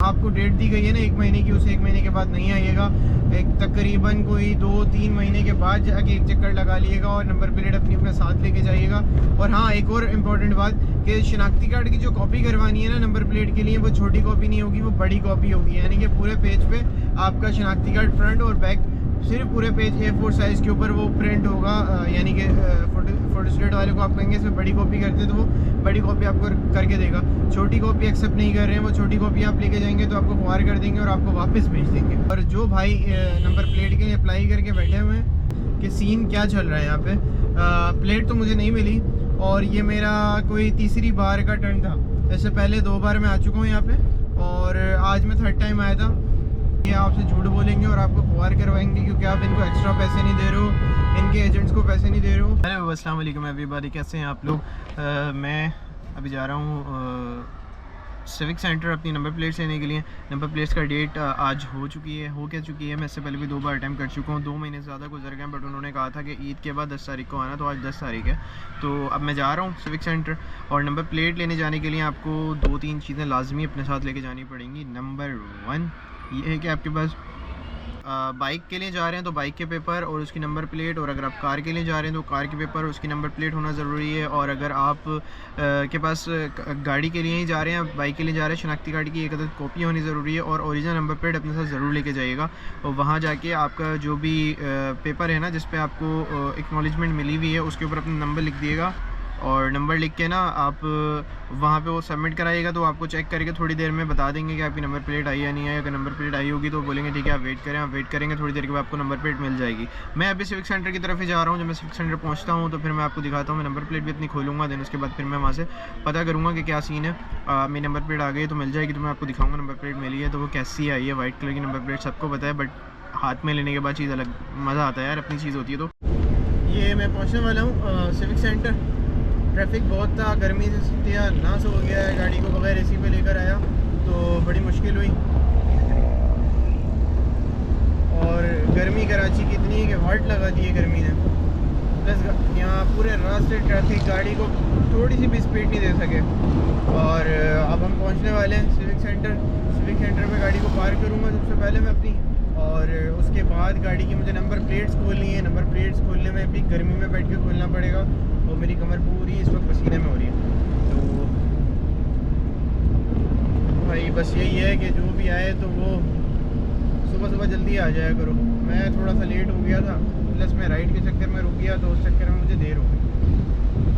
आपको डेट दी गई है ना 1 महीने की, उस 1 महीने के बाद नहीं आइएगा। एक तकरीबन कोई 2-3 महीने के बाद जाके एक चक्कर लगा लिएगा और नंबर प्लेट अपने साथ लेके जाइएगा। और हाँ, एक और इम्पोर्टेंट बात कि शनाख्ती कार्ड की जो कॉपी करवानी है ना नंबर प्लेट के लिए, वो छोटी कॉपी नहीं होगी, वो बड़ी कॉपी होगी। यानी कि पूरे पेज पे आपका शनाख्ती कार्ड फ्रंट और बैक सिर्फ पूरे पेज A4 साइज़ के ऊपर वो प्रिंट होगा। यानी कि फोटोस्टेट वाले को आप कहेंगे इसमें बड़ी कॉपी करते तो वो बड़ी कॉपी आपको करके देगा। छोटी कॉपी एक्सेप्ट नहीं कर रहे हैं, वो छोटी कॉपी आप लेके जाएंगे तो आपको फॉरवर्ड कर देंगे और आपको वापस भेज देंगे। और जो भाई नंबर प्लेट के लिए अप्लाई करके बैठे हुए हैं कि सीन क्या चल रहा है यहाँ पे, प्लेट तो मुझे नहीं मिली और ये मेरा कोई तीसरी बार का टर्न था। इससे पहले 2 बार मैं आ चुका हूँ यहाँ पे और आज मैं 3rd टाइम आया था। ये आपसे झूठ बोलेंगे और आपको फवार करवाएंगे क्योंकि आप इनको एक्स्ट्रा पैसे नहीं दे रहे हो, इनके एजेंट्स को पैसे नहीं दे रहे हो। हेलो अस्सलाम वालेकुम एवरीबॉडी, कैसे हैं आप लोग। मैं अभी जा रहा हूँ सिविक सेंटर अपनी नंबर प्लेट्स लेने के लिए। नंबर प्लेट्स का डेट आज हो चुकी है। मैं इससे पहले भी 2 बार अटैम्प्ट कर चुका हूँ। 2 महीने से ज़्यादा गुजर गए, बट उन्होंने कहा था कि ईद के बाद 10 तारीख को आना, तो आज 10 तारीख है। तो अब मैं जा रहा हूँ सिविक सेंटर और नंबर प्लेट लेने जाने के लिए आपको 2-3 चीज़ें लाजमी अपने साथ लेके जानी पड़ेंगी। नंबर 1 ये है कि आपके पास बाइक के लिए जा रहे हैं तो बाइक के पेपर और उसकी नंबर प्लेट, और अगर आप कार के लिए जा रहे हैं तो कार के पेपर और उसकी नंबर प्लेट होना ज़रूरी है। और अगर आप के पास गाड़ी के लिए ही जा रहे हैं, बाइक के लिए जा रहे हैं, शनाख्ती कार्ड की एक अदद कॉपी होनी ज़रूरी है और ओरिजिनल नंबर प्लेट अपने साथ ज़रूर लेके जाइएगा। और वहाँ जाके आपका जो भी पेपर है ना जिस पे आपको एक्नॉलेजमेंट मिली हुई है उसके ऊपर अपना नंबर लिख दिएगा और नंबर लिख के ना आप वहाँ पे वो सबमिट कराइएगा तो आपको चेक करके थोड़ी देर में बता देंगे कि आपकी नंबर प्लेट आई या नहीं आई। अगर नंबर प्लेट आई होगी तो बोलेंगे ठीक है आप वेट करें, आप वेट करेंगे, थोड़ी देर के बाद आपको नंबर प्लेट मिल जाएगी। मैं अभी सिविक सेंटर की तरफ ही जा रहा हूँ। जब मैं सिविक सेंटर पहुँचता हूँ तो फिर मैं आपको दिखाता हूँ। मैं नंबर प्लेट भी अपनी खोलूँगा, देन उसके बाद फिर मैं वहाँ से पता करूँगा कि क्या सीन है। मेरी नंबर प्लेट आ गई तो मिल जाएगी, तो मैं आपको दिखाऊँगा नंबर प्लेट मिली है तो वो कैसी आई है। वाइट कलर की नंबर प्लेट सबको पता है, बट हाथ में लेने के बाद चीज़ अलग मज़ा आता है यार, अपनी चीज़ होती है। तो ये मैं पहुँचने वाला हूँ सिविक सेंटर। ट्रैफिक बहुत था, गर्मी से सत्यानाश हो गया है। गाड़ी को बगैर एसी पे लेकर आया तो बड़ी मुश्किल हुई और गर्मी कराची की इतनी है कि हॉट लगा दी है गर्मी ने। प्लस यहाँ पूरे रास्ते ट्रैफिक, गाड़ी को थोड़ी सी भी स्पीड नहीं दे सके। और अब हम पहुँचने वाले हैं सिविक सेंटर। सिविक सेंटर पे गाड़ी को पार्क करूँगा सबसे पहले मैं अपनी, और उसके बाद गाड़ी की मुझे नंबर प्लेट्स खोलनी है। नंबर प्लेट्स खोलने में भी गर्मी में बैठ के खोलना पड़ेगा और मेरी कमर पूरी इस वक्त पसीने में हो रही है। तो भाई बस यही है कि जो भी आए तो वो सुबह जल्दी आ जाया करो। मैं थोड़ा सा लेट हो गया था, प्लस मैं राइड के चक्कर में रुक गया तो उस चक्कर में मुझे देर हो गई।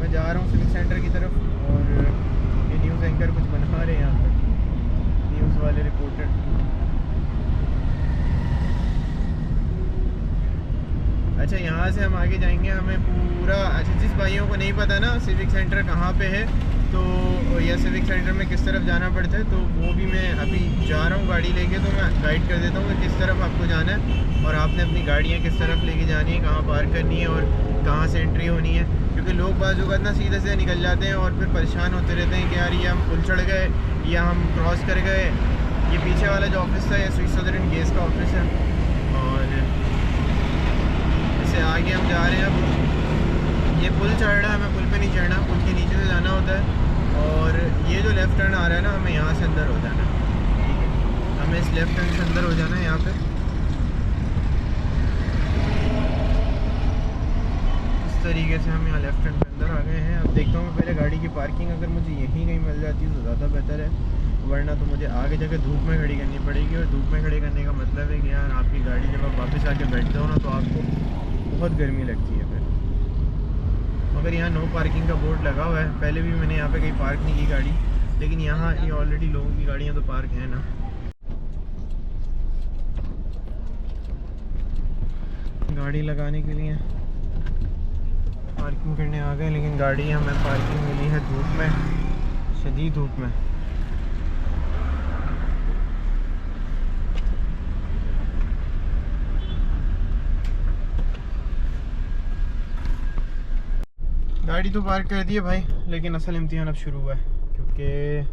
मैं जा रहा हूँ सिविक सेंटर की तरफ और ये न्यूज़ एंकर कुछ बना रहे हैं यहाँ पर, न्यूज़ वाले रिपोर्टर। अच्छा, यहाँ से हम आगे जाएंगे, हमें पूरा अच्छा जिस भाइयों को नहीं पता ना सिविक सेंटर कहाँ पे है तो या सिविक सेंटर में किस तरफ जाना पड़ता है, तो वो भी मैं अभी जा रहा हूँ गाड़ी लेके, तो मैं गाइड कर देता हूँ कि किस तरफ आपको जाना है और आपने अपनी गाड़ियाँ किस तरफ लेके जानी है, कहाँ पार्क करनी है और कहाँ से एंट्री होनी है। क्योंकि लोग बाजू का ना सीधे से निकल जाते हैं और फिर परेशान होते रहते हैं कि यार ये हम पुल चढ़ गए या हम क्रॉस कर गए। ये पीछे वाला जो ऑफिस था ये स्विस सदर्न गैस का ऑफिस है और इससे आगे हम जा रहे हैं। अब ये पुल चढ़ रहा है, हमें पुल पे नहीं चढ़ना, पुल के नीचे से जाना होता है। और ये जो लेफ़्ट टर्न आ रहा है ना, हमें यहाँ से अंदर हो जाना है, ठीक है। हमें इस लेफ़्ट टर्न से अंदर हो जाना है यहाँ पे। इस तरीके से हम यहाँ लेफ़्ट टर्न के अंदर आ गए हैं। अब देखता हूँ पहले गाड़ी की पार्किंग अगर मुझे यहीं कहीं मिल जाती है तो ज़्यादा बेहतर है, वरना तो मुझे आगे जाकर धूप में खड़ी करनी पड़ेगी। और धूप में खड़ी करने का मतलब है कि यार आपकी गाड़ी जब आप वापस आके बैठते हो ना तो आपको बहुत गर्मी लगती है फिर। मगर यहाँ नो पार्किंग का बोर्ड लगा हुआ है। पहले भी मैंने यहाँ पे कहीं पार्क नहीं की गाड़ी, लेकिन यहाँ ये ऑलरेडी लोगों की गाड़ियाँ तो पार्क हैं ना। गाड़ी लगाने के लिए पार्किंग करने आ गए, लेकिन गाड़ी हमें पार्किंग मिली है धूप में, शदीद धूप में। गाड़ी तो पार्क कर दी है भाई, लेकिन असल इम्तिहान अब शुरू हुआ है क्योंकि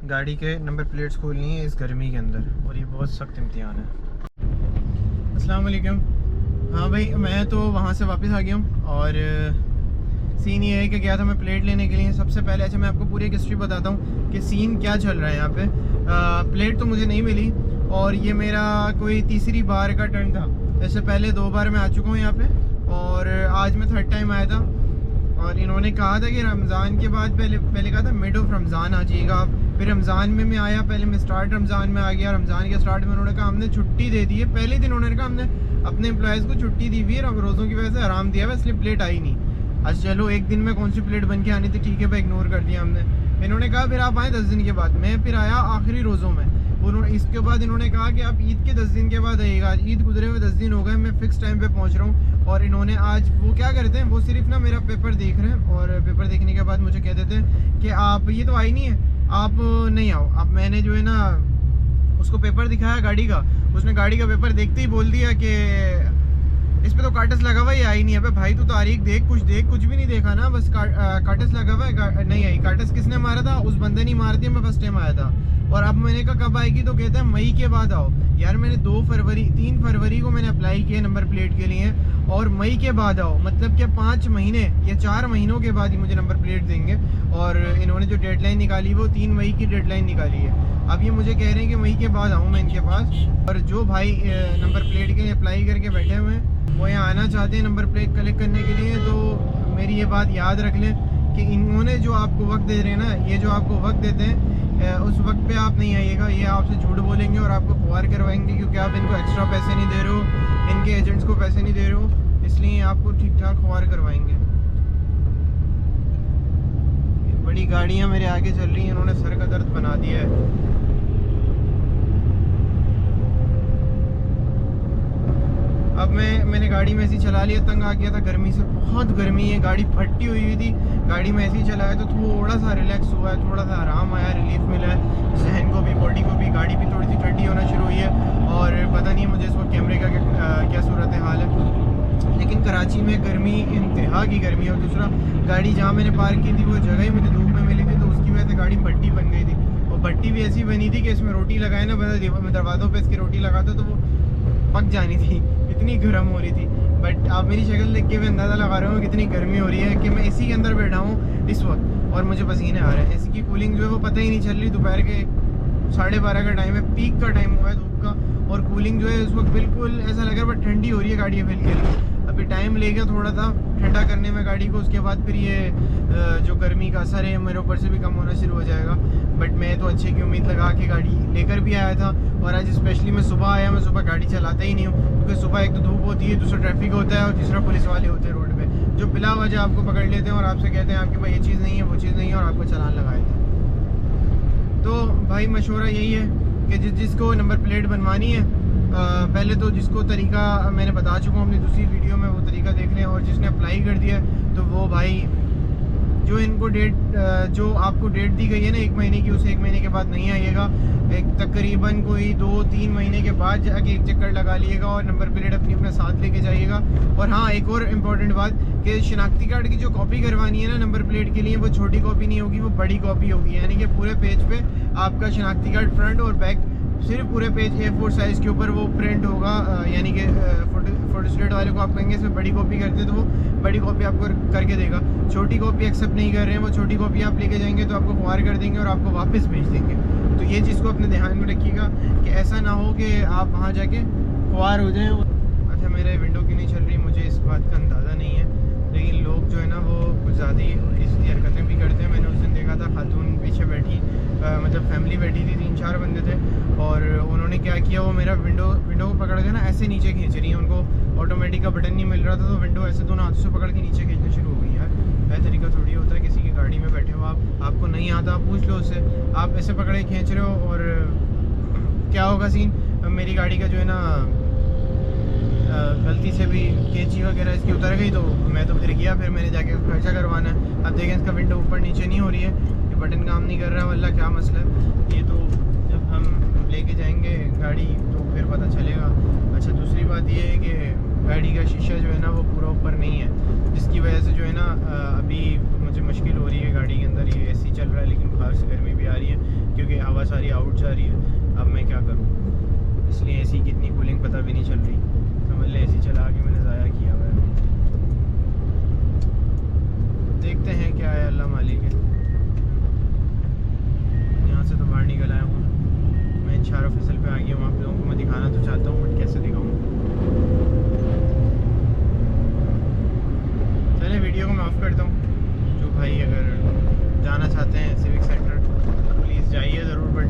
गाड़ी के नंबर प्लेट्स खोलनी है इस गर्मी के अंदर और ये बहुत सख्त इम्तिहान है। अस्सलाम वालेकुम। हाँ भाई, मैं तो वहाँ से वापस आ गया हूँ और सीन ये है कि गया था मैं प्लेट लेने के लिए सबसे पहले। अच्छा मैं आपको पूरी एक हिस्ट्री बताता हूँ कि सीन क्या चल रहा है यहाँ पे। प्लेट तो मुझे नहीं मिली और ये मेरा कोई तीसरी बार का टर्न था। इससे पहले 2 बार मैं आ चुका हूँ यहाँ पे और आज मैं 3rd टाइम आया था। और इन्होंने कहा था कि रमज़ान के बाद पहले कहा था मिड ऑफ रमज़ान आ जाइएगा आप। फिर रमज़ान में मैं आया, पहले मैं स्टार्ट रमज़ान में आ गया। रमज़ान के स्टार्ट में उन्होंने कहा हमने छुट्टी दे दी है। पहले दिन उन्होंने कहा हमने अपने एम्प्लॉयज़ को छुट्टी दी हुई है, रोज़ों की वजह से आराम दिया है, इसलिए प्लेट आई नहीं। अच्छा चलो एक दिन में कौन सी प्लेट बन के आनी थी, ठीक है भाई इग्नोर कर दिया हमने। इन्होंने कहा फिर आप आए 10 दिन के बाद। मैं फिर आया आखिरी रोज़ों में। इसके बाद इन्होंने कहा कि आप ईद के 10 दिन के बाद आइएगा। आज ईद गुजरे हुए 10 दिन हो गए, मैं फ़िक्स टाइम पे पहुंच रहा हूँ। और इन्होंने आज वो क्या करते हैं, वो सिर्फ ना मेरा पेपर देख रहे हैं और पेपर देखने के बाद मुझे कह देते हैं कि आप ये तो आई नहीं है, आप नहीं आओ। अब मैंने जो है ना उसको पेपर दिखाया गाड़ी का, उसने गाड़ी का पेपर देखते ही बोल दिया कि इस पे तो कार्टस लगा हुआ है, ये आई नहीं है। भाई तू तारीख देख, कुछ भी नहीं देखा ना, बस कार्टस लगा हुआ है, नहीं आई। कार्टस किसने मारा था? उस बंदे ने मारा थी, मैं फर्स्ट टाइम आया था। और अब मैंने कहा कब आएगी, तो कहते हैं मई के बाद आओ। यार मैंने 3 फरवरी को मैंने अप्लाई किया नंबर प्लेट के लिए और मई के बाद आओ, मतलब कि 5 महीने या 4 महीनों के बाद ही मुझे नंबर प्लेट देंगे। और इन्होंने जो डेडलाइन निकाली वो 3 मई की डेडलाइन निकाली है। अब ये मुझे कह रहे हैं कि मई के बाद आऊँ मैं इनके पास। और जो भाई नंबर प्लेट के लिए अप्लाई करके बैठे हुए हैं वो यहाँ आना चाहते हैं नंबर प्लेट कलेक्ट करने के लिए, तो मेरी ये बात याद रख लें कि इन्होंने जो आपको वक्त दे रहे हैं ना, ये जो आपको वक्त देते हैं उस वक्त पे आप नहीं आइएगा। ये आपसे झूठ बोलेंगे और आपको खुआर करवाएंगे, क्योंकि आप इनको एक्स्ट्रा पैसे नहीं दे रहे हो, इनके एजेंट्स को पैसे नहीं दे रहे हो, इसलिए आपको ठीक ठाक खुआर करवाएंगे। बड़ी गाड़ियाँ मेरे आगे चल रही हैं, इन्होंने सर का दर्द बना दिया है। अब मैंने गाड़ी में ऐसी चला लिया, तंग आ गया था गर्मी से, बहुत गर्मी है, गाड़ी फटी हुई थी। गाड़ी में ऐसे ही चलाया तो थोड़ा सा रिलैक्स हुआ है, थोड़ा सा आराम आया, रिलीफ मिला है जहन को भी, बॉडी को भी। गाड़ी भी थोड़ी सी ठंडी होना शुरू हुई है और पता नहीं मुझे इस वक्त कैमरे का क्या सूरत हाल है, लेकिन कराची में गर्मी इंतहा की गर्मी है। और दूसरा गाड़ी जहाँ मैंने पार्क की थी वो जगह ही मुझे धूप में मिली थी, तो उसकी वजह से गाड़ी भट्टी बन गई थी। और भट्टी भी ऐसी बनी थी कि इसमें रोटी लगाए ना, बंदा दरवाज़ों पर इसकी रोटी लगाता तो वो पक जानी थी, इतनी गर्म हो रही थी। बट आप मेरी शक्ल देख के भी अंदाज़ा लगा रहे हो कितनी गर्मी हो रही है कि मैं इसी के अंदर बैठा हूँ इस वक्त और मुझे पसीने आ रहे हैं। एसी की कूलिंग जो है वो पता ही नहीं चल रही। दोपहर के 12:30 का टाइम है, पीक का टाइम हुआ है धूप का, और कूलिंग जो है इस वक्त बिल्कुल ऐसा लग रहा है ठंडी हो रही है गाड़ी बिल्कुल। अभी टाइम लेगा थोड़ा सा ठंडा करने में गाड़ी को, उसके बाद फिर ये जो गर्मी का असर है मेरे ऊपर से भी कम होना शुरू हो जाएगा। बट मैं तो अच्छे की उम्मीद लगा के गाड़ी लेकर भी आया था। और आज स्पेशली मैं सुबह आया, मैं सुबह गाड़ी चलाता ही नहीं हूँ, क्योंकि सुबह एक तो धूप होती है, दूसरा ट्रैफिक होता है और तीसरा पुलिस वाले होते हैं रोड पे, जो बिला वजह आपको पकड़ लेते हैं और आपसे कहते हैं आपके भाई ये चीज़ नहीं है, वो चीज़ नहीं है, और आपको चालान लगाए थे। तो भाई मशवरा यही है कि जिसको नंबर प्लेट बनवानी है, पहले तो जिसको तरीका मैंने बता चुका हूँ अपनी दूसरी वीडियो में, वो तरीका देख लें। और जिसने अप्लाई कर दिया तो वो भाई जो इनको जो आपको डेट दी गई है ना 1 महीने की, उस 1 महीने के बाद नहीं आइएगा। एक तकरीबन कोई 2-3 महीने के बाद जाके एक चक्कर लगा लिएगा और नंबर प्लेट अपने साथ लेके जाइएगा। और हाँ, एक और इम्पॉर्टेंट बात कि शनाख्ती कार्ड की जो कॉपी करवानी है ना नंबर प्लेट के लिए, वो छोटी कॉपी नहीं होगी, वो बड़ी कॉपी होगी। यानी कि पूरे पेज पे आपका शनाख्ती कार्ड फ्रंट और बैक सिर्फ पूरे पेज A4 साइज़ के ऊपर वो प्रिंट होगा। यानी कि फोटोस्टेट वाले को आप कहेंगे इसमें बड़ी कॉपी करते तो वो बड़ी कॉपी आपको करके देगा। छोटी कॉपी एक्सेप्ट नहीं कर रहे हैं, वो छोटी कॉपी आप लेके जाएंगे तो आपको खुआर कर देंगे और आपको वापस भेज देंगे। तो ये चीज़ को अपने ध्यान में रखिएगा कि ऐसा ना हो कि आप वहाँ जाके खुआर हो जाएँ। अच्छा, मेरे विंडो क्यों नहीं चल रही मुझे इस बात का अंदाज़ा नहीं है, लेकिन लोग जो है ना वो कुछ ज़्यादा ही इसकी हरकतें भी करते हैं। मैंने उस दिन देखा था खातून पीछे बैठी, मतलब फैमिली बैठी थी, 3-4 बंदे थे, और उन्होंने क्या किया, वो मेरा विंडो को पकड़ के ना ऐसे नीचे खींच रही है। उनको ऑटोमेटिक का बटन नहीं मिल रहा था, तो विंडो ऐसे दोनों हाथों से पकड़ के नीचे खींचना शुरू हो गई। यार यह तरीका थोड़ी होता है, किसी की गाड़ी में बैठे हो आपको नहीं आता, आप पूछ लो उससे, आप ऐसे पकड़े खींच रहे हो। और क्या होगा सीन, मेरी गाड़ी का जो है ना गलती से भी कैंची वगैरह इसकी उतर गई, तो मैं तो फिर गया, फिर मैंने जाके खर्चा करवाना है। अब देखें इसका विंडो ऊपर नीचे नहीं हो रही है, ये बटन काम नहीं कर रहा है, वल्ला क्या मसला है। ये तो जब हम लेके जाएंगे गाड़ी तो फिर पता चलेगा। अच्छा, दूसरी बात ये है कि गाड़ी का शीशा जो है ना वो पूरा ऊपर नहीं है, जिसकी वजह से जो है ना अभी मुझे मुश्किल हो रही है गाड़ी के अंदर। ये AC चल रहा है लेकिन बाहर से गर्मी भी आ रही है, क्योंकि हवा सारी आउट जा रही है। अब मैं क्या करूँ, इसलिए AC की इतनी कूलिंग पता भी नहीं चल रही। समझ ले AC चला के मैंने ज़ाया किया हुआ है। देखते हैं क्या है, अल्लाह मालिक है। यहाँ से तो बाहर निकल आया हूँ मैं, चारों फसल पे आ गया हूँ। आप लोगों को मैं दिखाना तो चाहता हूँ बट कैसे दिखाऊँ। चलिए वीडियो को मैं ऑफ करता हूँ। जो भाई अगर जाना चाहते हैं सिविक सेंटर प्लीज़ जाइए ज़रूर, बट